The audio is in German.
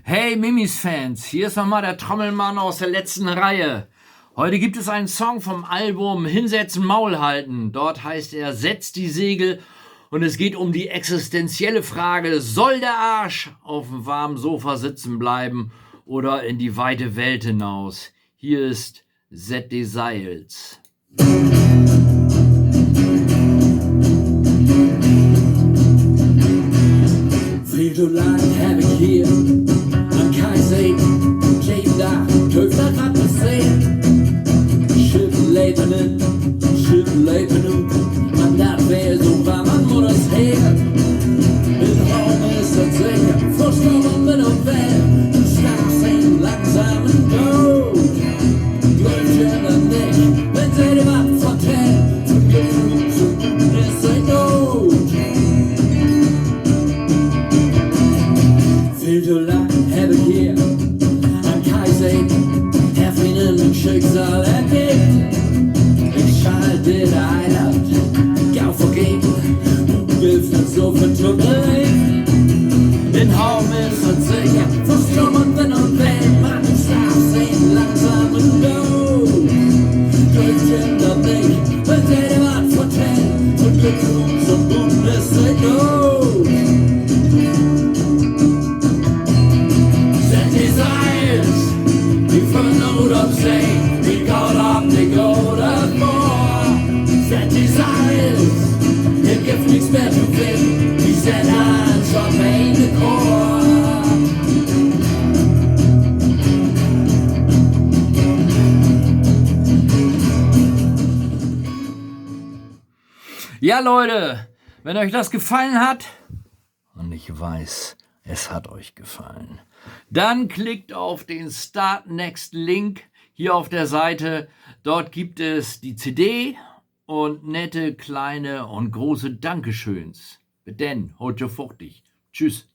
Hey Mimis-Fans, hier ist nochmal der Trommelmann aus der letzten Reihe. Heute gibt es einen Song vom Album Hinsetzen, Maul halten. Dort heißt er Setz die Segel und es geht um die existenzielle Frage, soll der Arsch auf dem warmen Sofa sitzen bleiben oder in die weite Welt hinaus? Hier ist Set die Seils. Veel te lang heb ik hier aan Kaizen, geen dag, heeft dat wat gezien. Schiffen leven nu, maar dat weer zo waar man moet het heen. In Raum ist het zeker, verstorben bin und wer, du starkst ein langsamen Tod. Läuft ja dann nicht, wenn sie dir was vertellt, zum Glück zu gut ist ein Not. Veel te lang heb ik hier aan Kaizen, Herfinen mit Schicksal erlebt. Ich schalte dir ein ab, gau vergeben, du willst nicht so vertrüppeln. In Raum ist es sicher, verstummen bin und wenn man darf sehen, langsam und Not. Glück ändert nicht, wenn sie dir was vertellt, und Glück zum Guten ist ein Not. Op zee, die gaat op, die gaat ervoor. Zet die zeils, ik heb niks meer te vinden. Die zet aan zo'n hele koor. Ja Leute, wenn euch das gefallen hat, und ich weiß, es hat euch gefallen, dann klickt auf den Start Next Link hier auf der Seite. Dort gibt es die CD und nette kleine und große Dankeschöns. Denn, heute fuchtig. Tschüss.